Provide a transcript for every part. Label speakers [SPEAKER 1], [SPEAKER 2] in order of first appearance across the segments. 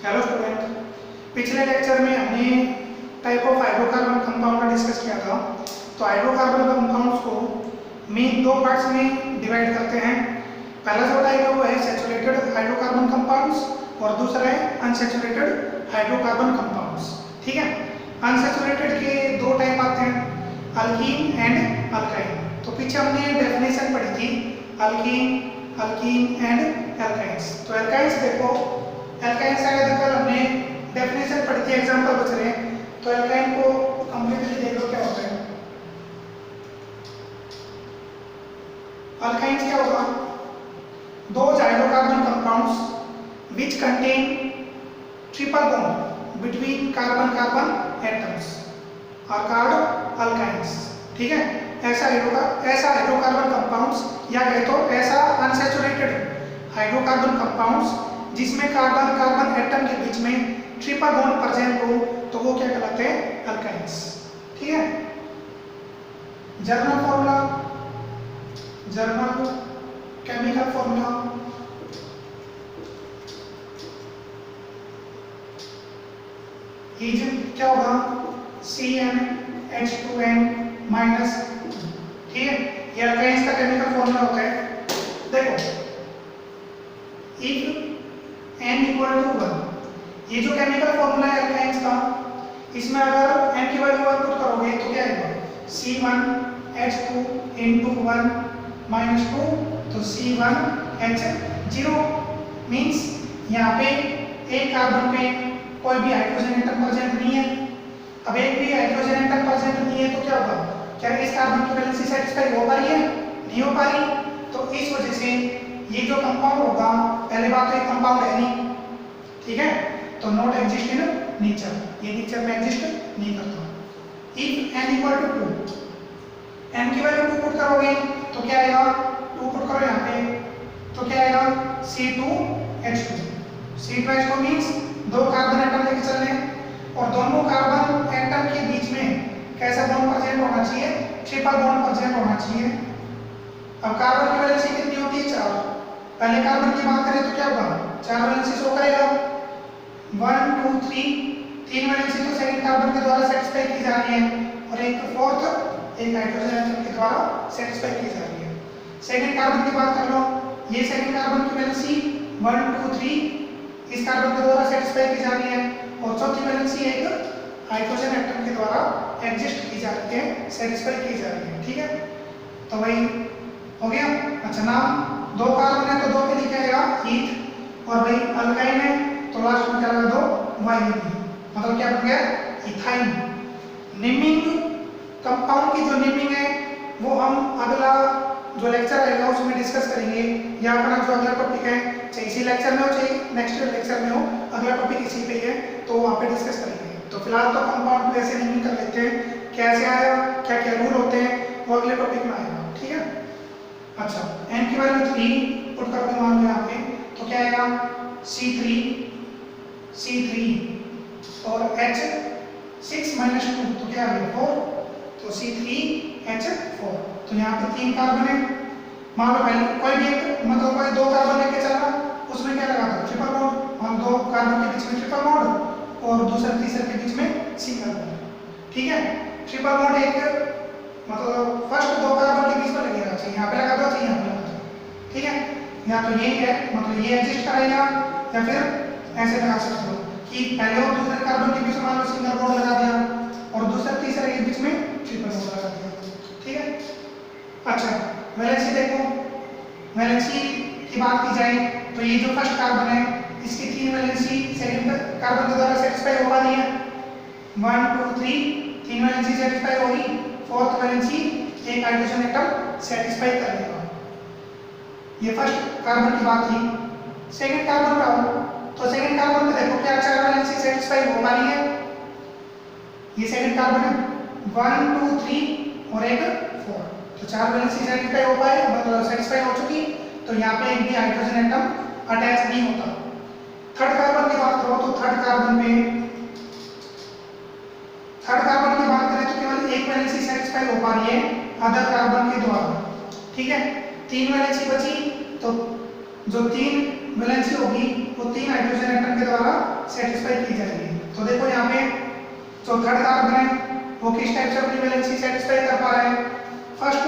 [SPEAKER 1] Hello student, पिछले lecture में हमने टाइप ऑफ हाइड्रोकार्बन कंपाउंड का डिस्कस किया था। तो हाइड्रोकार्बन कंपाउंड्स को मेन दो पार्ट्स में डिवाइड करते हैं। पहला जो टाइप है वो है सैचुरेटेड हाइड्रोकार्बन कंपाउंड्स और दूसरा है अनसैचुरेटेड हाइड्रोकार्बन कंपाउंड्स। ठीक है, अनसैचुरेटेड के दो टाइप आते हैं, अल्कीन एंड अल्काइन। तो पीछे हमने डेफिनेशन पढ़ी थी अल्कीन, अल्कीन एंड एल्काइंस। तो एल्काइंस देखो, एल्काइंस अगर कल हमने डेफिनेशन पढ़ी थी, एग्जांपल बच रहे हैं, तो एल्काइन को कंप्लीटली देख लो क्या होता है। अल्काइंस क्या होगा? Those hydrocarbon compounds which contain triple bond between carbon carbon atoms are called alkynes. ठीक है, ऐसा हाइड्रोकार्बन कंपाउंड्स या कहे तो ऐसा अनसैचुरेटेड हाइड्रोकार्बन कंपाउंड्स जिसमें कार्बन कार्बन एटम के बीच में ट्रिपल बॉन्ड प्रेजेंट हो, तो वो क्या कहलाते हैं? अल्काइंस। ठीक है, journal formula, journal chemical formula, is क्या होगा? CnH2n minus. ठीक है, ये अल्काइंस का केमिकल फॉर्मूला होता है। देखो, इफ n इक्वल टू 1, ये जो केमिकल फॉर्मूला है अल्काइंस का, इसमें अगर n की वैल्यू 1 पुट करोगे तो क्या आएगा? C1H2 into 1 minus 2, तो C1H0 मीन्स यहाँ पे एक कार्बन पे कोई भी हाइड्रोजन एटम प्रेजेंट नहीं है। अब एक भी हाइड्रोजन एटम प्रेजेंट नहीं है तो क्या होगा? क्या इस कार्बन की वैलेंसी सेटिस्फाई हो पा रही है? नहीं हो पा रही। तो इस वजह से ये जो कंपाउंड होगा, पहले बात तो ये कंपाउंड है नहीं। ठीक है, तो नॉट एग्जिस्ट इन नेचर, ये नेचर में एग्जिस्ट नहीं करता। If n equal to 2, n की वैल्यू 2 पुट करोगे तो क्या आएगा? 2 पुट करो यहाँ पे तो क्या आएगा? C2H2। C2H2 मींस दो कार्बन एटम लेके चल रहे हैं और दोनों कार्बन एटम के बीच में कैसा बॉन्ड प्रेजेंट होना चाहिए? ट्रिपल बॉन्ड प्रेजेंट होना चाहिए। अब कार्बन की वैलेंसी कितनी होती है? 4। पहले कार्बन की बात करें तो क्या होगा? 4 वैलेंसी शो करेगा, 1 2 3, 3 वैलेंसी तो सेकंड कार्बन के द्वारा सेटिस्फाई की जा रही है और एक फोर्थ एक हाइड्रोजन एटम के द्वारा सेटिस्फाई की जा रही है। सेकंड कार्बन की बात कर लो, ये सेकंड कार्बन की वैलेंसी 1 2 3 इस कार्बन के द्वारा सेटिस्फाई की जा रही है और चौथी वैलेंसी एक हाइड्रोजन एटम के द्वारा एडजस्ट की जा रही है, सेटिस्फाई की जा रही है। ठीक है, तो वही हो गया। अच्छा, नाम दो कार्बन है तो दो के लिए क्या आएगा? ईथ। और भाई अल्काइन है तो लास्ट में क्या लगा दो? वाई। मतलब क्या बन गया? इथाइन। नेमिंग, कंपाउंड की जो नेमिंग है वो हम अगला जो लेक्चर आएगा उसमें डिस्कस करेंगे। या अपना जो अगला टॉपिक है, चाहे इसी लेक्चर में हो चाहे नेक्स्ट लेक्चर में हो, अगला टॉपिक इसी पे है तो वहाँ पे डिस्कस करेंगे। तो फिलहाल तो कंपाउंड को ऐसे नेमिंग कर लेते हैं, कैसे आया, क्या क्या रूल होते हैं, वो अगले टॉपिक में आएगा। ठीक है, अच्छा, n की वैल्यू 3 पुट करके मान लो यहाँ पे तो क्या आएगा? C3 और H6 माइनस 2 तो क्या आ गया? 4, तो C3H4। तो यहाँ पे 3 कार्बन है, मान लो पहले कोई भी एक मतलब कोई 2 कार्बन लेके चलना, उसमें क्या लगा दो? Triple bond. हम 2 कार्बन के बीच में ट्रिपल बॉन्ड और दूसरे तीसरे के बीच में सिंगल बॉन्ड। ठीक है, ट्रिपल बॉन्ड एक मतलब फर्स्ट 2 कार्बन के बीच में लगेगा, चाहिए यहाँ पे लगा दो, चाहिए यहाँ पे लगा दो। ठीक है, या तो ये है मतलब ये एग्जिस्ट करेगा या फिर ऐसे लगा सकते हो कि पहले और दूसरे कार्बन के बीच में मान लो सिंगल बॉन्ड लगा दिया और दूसरे तीसरे के बीच में ट्रिपल बॉन्ड लगा दिया। ठीक है, अच्छा, वैलेंसी देखो, वैलेंसी की बात की जाए तो ये जो फर्स्ट कार्बन है इसकी 3 वैलेंसी सेकंड कार्बन के द्वारा सेटिस्फाई हो पा रही है। 1 2 3 3 वैलेंसी सेटिस्फाई होगी, फोर्थ वैलेंसी एक हाइड्रोजन एटम सेटिस्फाई कर लेगा। ये फर्स्ट कार्बन की बात थी। सेकंड कार्बन का हो तो सेकंड कार्बन पे देखो क्या 4 वैलेंसी सेटिस्फाई हो पा रही है। ये सेकंड कार्बन है, 1 2 3 और एक 4, तो 4 वैलेंसी सेटिस्फाई हो पाए, मतलब सेटिस्फाई हो चुकी, तो यहाँ पे एक भी हाइड्रोजन एटम अटैच नहीं होता। थर्ड कार्बन की बात करो तो थर्ड कार्बन की बात करें तो केवल एक वैलेंसी सेटिस्फाई हो पा रही है अदर कार्बन के द्वारा। ठीक है, 3 वैलेंसी बची तो जो 3 वैलेंसी होगी वो 3 हाइड्रोजन एटम के द्वारा सेटिस्फाई की जाएगी। तो देखो यहाँ पे जो थर्ड कार्बन है वो किस टाइप से अपनी वैलेंसी सेटिस्फाई कर पा रहा है, फर्स्ट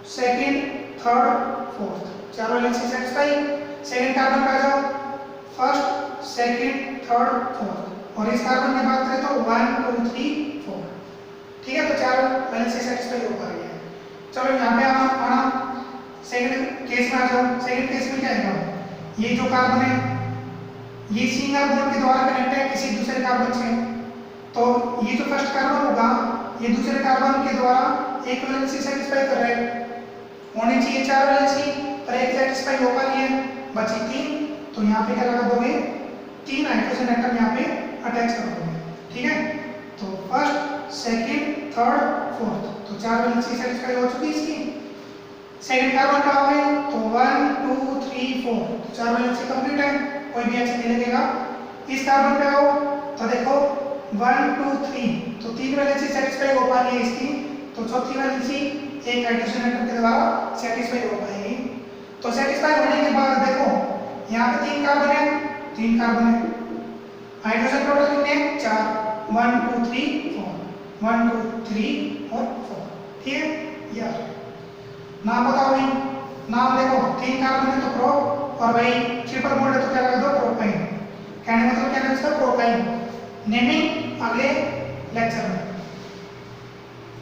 [SPEAKER 1] सेकंड थर्ड फोर्थ, चार वैलेंसी सेटिस्फाई। सेकंड कार्बन पे आ जाओ, फर्स्ट सेकंड थर्ड फोर्थ, और इस कार्बन की बात करें तो 1 2 3 4, ठीक है। तो चार वैलेंसी सेटिस्फाई हो पा रही है। चलो यहाँ पे आना सेकंड केस में आ जाओ। सेकंड केस में क्या है, ये जो कार्बन है ये सिंगल बॉन्ड के द्वारा कनेक्ट है किसी दूसरे कार्बन से, तो ये जो फर्स्ट कार्बन होगा ये दूसरे कार्बन के द्वारा एक वैलेंसी सेटिस्फाई कर रहा है, होनी चाहिए चार वैलेंसी, पर एक सेटिस्फाई हो पा रही है, बची 3। तो यहाँ पे क्या लगा दोगे, 3 हाइड्रोजन एटम यहाँ पे अटैच कर दोगे, ठीक है। तो फर्स्ट सेकंड थर्ड फोर्थ, तो चार वैलेंसी सेटिस्फाई हो चुकी इसकी। सेकंड कार्बन पे आओगे तो 1 2 3 4, तो चार वैलेंसी कंप्लीट है, कोई भी एच नहीं लगेगा। इस कार्बन पे आओ तो देखो 1 2 3, तो 3 वैलेंसी सेटिस्फाई हो पा रही है इसकी, तो चौथी वैलेंसी एक हाइड्रोजन एटम के द्वारा सेटिस्फाई हो पाएगी। तो सेटिस्फाई होने के बाद देखो यहाँ पे 3 कार्बन है, 3 कार्बन है, हाइड्रोजन टोटल कितने हैं 4, 1 2 3 4, 1 2 3 और 4, ठीक है। यार नाम बताओ भाई, नाम देखो 3 कार्बन है तो प्रो, और भाई ट्रिपल बॉन्ड है तो क्या लगा दो प्रोपाइन, कहने मतलब क्या है इसका प्रोपाइन। नेमिंग अगले लेक्चर में।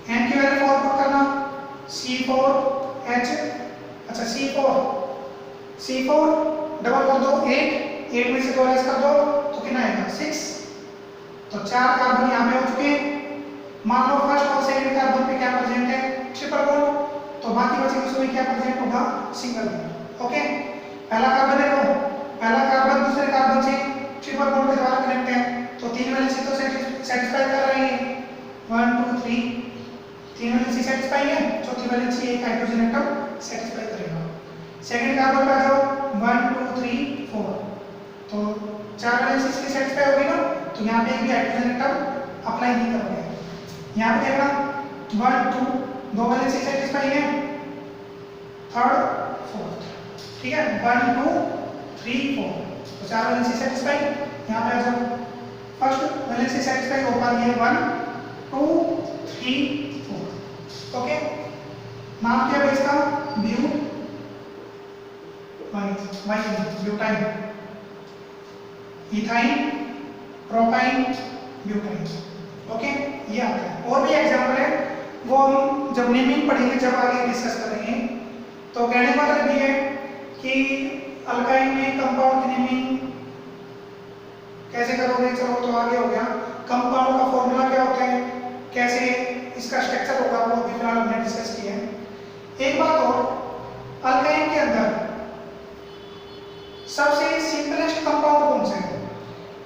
[SPEAKER 1] एन की वैल्यू 4 पुट करना, C4H, अच्छा C4 डबल कर दो 8 में से 2 लेस कर दो तो कितना आएगा 6। तो 4 कार्बन यहाँ पे हो चुके हैं। मान लो फर्स्ट और सेकंड कार्बन पे क्या प्रेजेंट है ट्रिपल बॉन्ड, तो बाकी बचे उसमें क्या प्रेजेंट होगा सिंगल बॉन्ड, ओके। पहला कार्बन देखो, पहला कार्बन दूसरे कार्बन से ट्रिपल बॉन्ड के द्वारा कनेक्ट है, तो 3 वैलेंसी तो सेटिस्फाई कर रही है, 1 2 3, 3 वैलेंसी सेटिस्फाई है, चौथी वैलेंसी एक हाइड्रोजन एटम सेटिस्फाई करेगा। सेकंड कार्बन पे आ जाओ 1 2 3 4, तो 4 वैलेंसी इसकी सेटिस्फाई होगी ना, तो यहाँ पे एक भी हाइड्रोजन एटम अप्लाई नहीं करोगे। यहाँ पे देखना 1 2, 2 वैलेंसी सेटिस्फाई है, थर्ड फोर्थ, ठीक है, 1 2 3 4, तो 4 वैलेंसी सेटिस्फाई। यहाँ पे आ जाओ, फर्स्ट वैलेंसी सेटिस्फाई हो पा रही है 1 2 3 4, ओके। नाम क्या है इसका butyne, ethyne, propyne, butyne, okay. ये आता है। और भी एग्जांपल है वो हम जब नेमिंग पढ़ेंगे, जब आगे डिस्कस करेंगे। तो कहने का मतलब ये है कि अल्काइन में कंपाउंड की नेमिंग कैसे करोगे, चलो तो आगे हो गया। कंपाउंड का फॉर्मूला क्या होता है, कैसे इसका स्ट्रक्चर होगा, वो अभी फिलहाल हमने डिस्कस किया है। एक बात और, अल्काइन के अंदर सबसे सिंपलेस्ट कंपाउंड कौन सा है,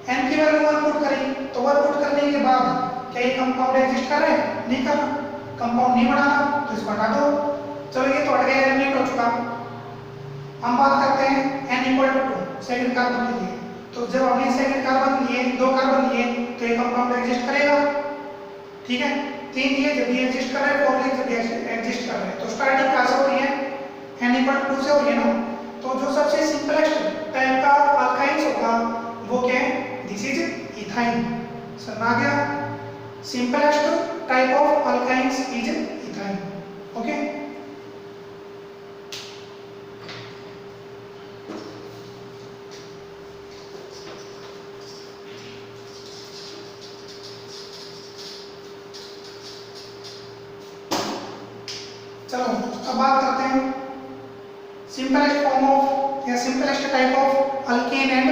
[SPEAKER 1] एन की वैल्यू 1 पुट करी, तो 1 पुट करने के बाद क्या ये कंपाउंड एग्जिस्ट कर रहा है, नहीं कर रहा, कंपाउंड नहीं बना रहा, तो इसको हटा दो। चलो ये तो हट गया, एलिमिनेट हो चुका। हम बात करते हैं n equal to 2 second carbon के लिए, तो जब हमने सेकंड कार्बन लिए, 2 कार्बन लिए, तो ये कंपाउंड एग्जिस्ट करेगा, ठीक है। 3 लिए, जब ये एग्जिस्ट कर रहा है, 4 लिए जब ये एग्जिस्ट कर रहा है, तो स्टार्टिंग कहां से हो रही है, n इक्वल टू 2 से हो रही है ना। तो जो सबसे सिंपलेस्ट टाइप का अल्काइंस होगा वो क्या है, दिस इज इथाइन। समझ आ गया, simplest type of alkynes is ethyne, okay. चलो अब बात करते हैं सिंपलेस्ट फॉर्म ऑफ या simplest type of alkane and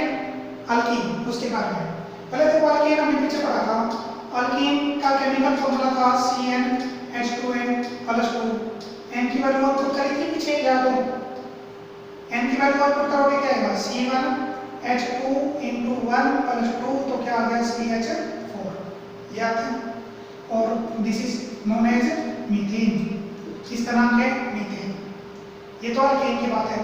[SPEAKER 1] alkyne, उसके बारे में। पहले देखो अल्केन हमने पीछे पढ़ा था, अल्कीन का केमिकल फॉर्मूला था CnH2n+2। n की वैल्यू पुट करी थी पीछे, याद हो, n की वैल्यू पुट करोगे क्या आएगा C1H2 × 1+2, तो क्या आ गया CH4, याद है। और this is known as methane, इसका नाम क्या है मीथेन। ये तो अल्केन की बात है।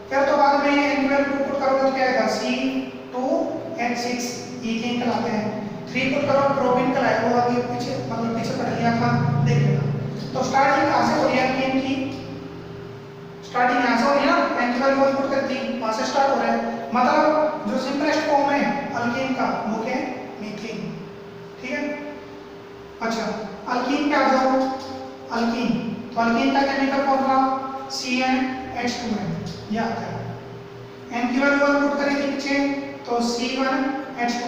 [SPEAKER 1] फिर तो बाद में n की वैल्यू पुट करोगे तो क्या आएगा C2H6, इथेन कहलाते हैं। 3 पुट करो प्रोपेन कहलाएगा, वो आगे पीछे मतलब पीछे पढ़ लिया था, देख लेना। तो स्टार्टिंग कहां से हो रही है अल्केन की, स्टार्टिंग यहां से हो रही है ना, n की वैल्यू पुट करती वहां से स्टार्ट हो रहा है, मतलब जो सिंपलेस्ट फॉर्म है अल्कीन का वो क्या है, मीथेन। ठीक है, अच्छा अल्कीन पे आ जाओ। अल्कीन, तो अल्कीन का केमिकल फॉर्मूला CnH2n, ये आता है। n की वैल्यू पुट करेंगे नीचे तो C1H2,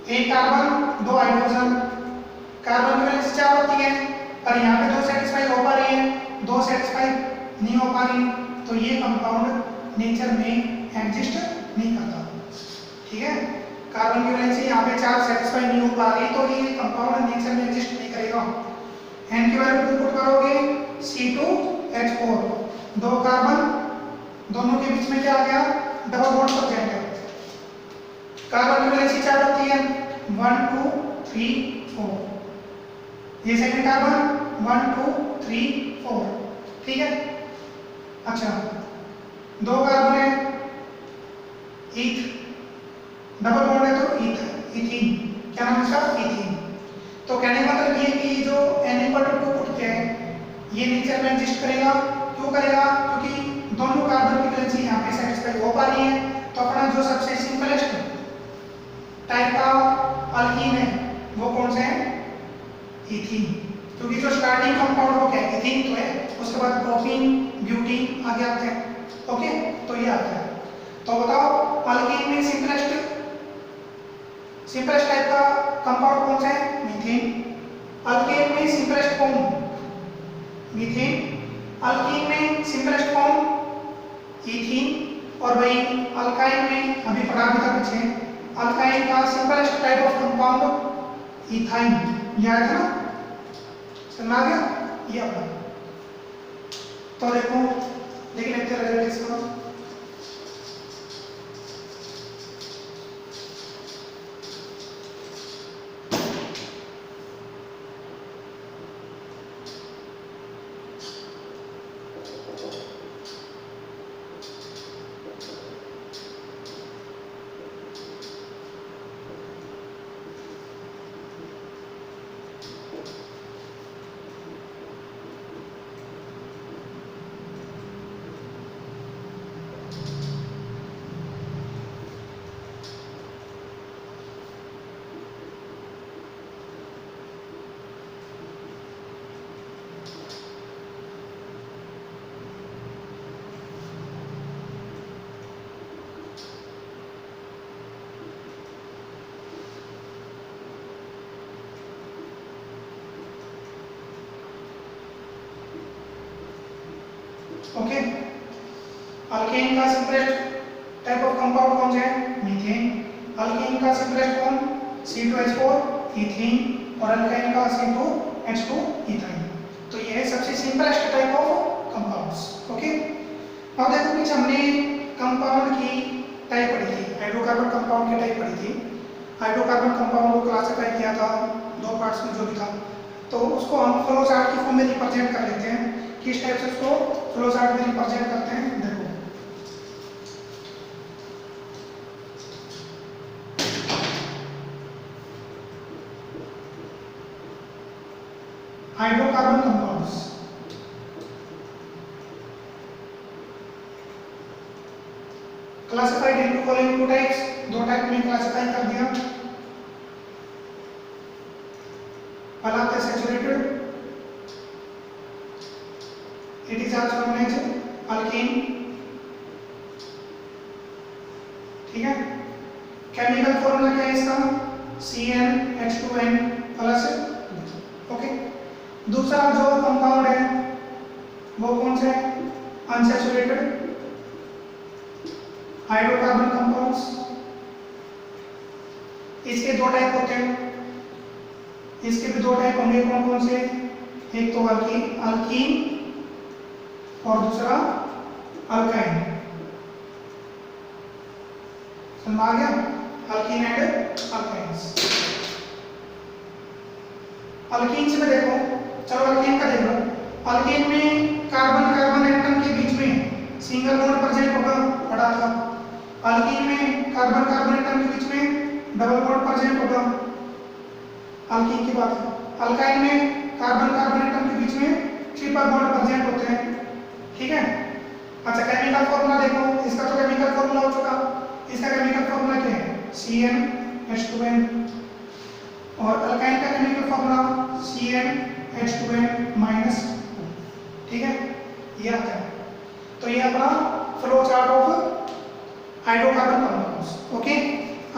[SPEAKER 1] एक कार्बन दो हाइड्रोजन, कार्बन की वैल्यू 4 होती है पर यहाँ पे दो सेटिस्फाई हो पा रही है, दो सेटिस्फाई नहीं हो पा रही, तो ये कंपाउंड नेचर में एग्जिस्ट नहीं करता। ठीक है, कार्बन की वैलेंसी यहाँ पे 4 सेटिस्फाई नहीं हो पा रही तो ये कंपाउंड नेचर में एग्जिस्ट नहीं करेगा। n की वैल्यू पुट करोगे C2H4, दो कार्बन, दोनों के बीच में क्या आ गया, डबल बॉन्ड बन जाएगा। कार्बन की वैलेंसी 4 होती है, 1 2 3 4, ये सेकंड कार्बन 1 2 3 4। ठीक है, अच्छा दो कार्बन है, ईथ, डबल बॉन्ड है तो ईथ, इथीन, क्या नाम है इसका, इथीन। तो कहने का मतलब ये कि जो N=2 पुट के है ये नेचर में एग्जिस्ट करेगा। क्यों करेगा, क्योंकि दोनों कार्बन की वैलेंसी यहाँ पे सेटिस्फाई हो पा रही है। तो अपना जो सबसे सिंपलेस्ट टाइप का अल्कीन है वो कौन सा है, इथीन, क्योंकि जो स्टार्टिंग कंपाउंड वो क्या है, इथीन तो है, उसके बाद प्रोपीन ब्यूटीन आगे आते हैं। ओके, तो ये आता है। तो बताओ अल्कीन में सिंपलेस्ट टाइप का कंपाउंड कौन सा है, मीथेन। अल्केन में सिंपलेस्ट फॉर्म मीथेन, अल्कीन में सिंपलेस्ट फॉर्म इथीन, और वही अल्काइन में अभी पढ़ा भी था पीछे, अल्काइन का simplest type of compound ethyne, याद है ना, समझ आ गया ये अपना। तो देखो देख लेते हैं रिजल्ट इसका। ओके, अल्केन का सिंपलेस्ट टाइप ऑफ कंपाउंड कौन सा है, मीथेन। अल्कीन का सिंपलेस्ट फॉर्म C2H4 इथीन, और अल्काइन का C2H2 इथाइन। तो ये है सबसे simplest type of compounds. Okay, अब देखो कि हमने कंपाउंड की टाइप पढ़ी थी, हाइड्रोकार्बन कंपाउंड की टाइप पढ़ी थी। हाइड्रोकार्बन कंपाउंड को क्लासिफाई किया था दो पार्ट्स में जो भी था, तो उसको हम फ्लो चार्ट की फॉर्म में रिप्रेजेंट कर लेते हैं। किस टाइप से उसको फ्लो चार्ट में रिप्रेजेंट करते हैं, देखो hydrocarbon compounds, classified into following two types, दो टाइप में क्लासिफाई कर दिया। पहला आता है saturated, it is also known as alkene. ठीक है, केमिकल फॉर्मूला क्या है इसका, CnH2n प्लस। ओके, दूसरा जो कंपाउंड है वो कौन सा है, अनसैचुरेटेड हाइड्रोकार्बन कंपाउंड्स। इसके दो टाइप होते हैं, इसके भी दो टाइप होंगे, कौन कौन से, एक तो अल्कीन और दूसरा अल्काइन। समझ आ गया, अल्कीन एंड अल्काइन्स। अल्कीन्स में देखो, चलो अल्कीन का देखो, अल्कीन में कार्बन कार्बन एटम के बीच में सिंगल बॉन्ड प्रेजेंट होगा, पढ़ा था। अल्कीन में कार्बन कार्बन एटम के बीच में डबल बॉन्ड प्रेजेंट होगा, अल्कीन की बात है। अल्काइन में कार्बन कार्बन एटम के बीच में ट्रिपल बॉन्ड प्रेजेंट होते हैं। ठीक है, अच्छा केमिकल फॉर्मूला देखो, इसका तो केमिकल फॉर्मूला हो चुका, CnH2n। और अल्काइन का केमिकल फॉर्मूला CnH2n -2। ठीक है, ये आता है। तो ये अपना flow chart of hydrocarbon compounds. Okay,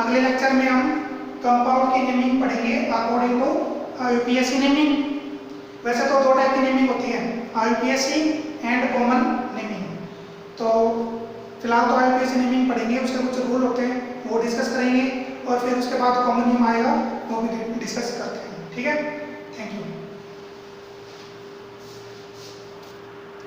[SPEAKER 1] अगले लेक्चर में हम कंपाउंड की नेमिंग पढ़ेंगे अकॉर्डिंग टू IUPAC नेमिंग। वैसे तो दो टाइप की नेमिंग होती है, IUPAC एंड कॉमन नेमिंग। तो फिलहाल तो IUPAC नेमिंग पढ़ेंगे, उसके कुछ रूल होते हैं वो डिस्कस करेंगे, और फिर उसके बाद कॉमन नेम आएगा वो भी डिस्कस करते हैं। ठीक है, थैंक यू।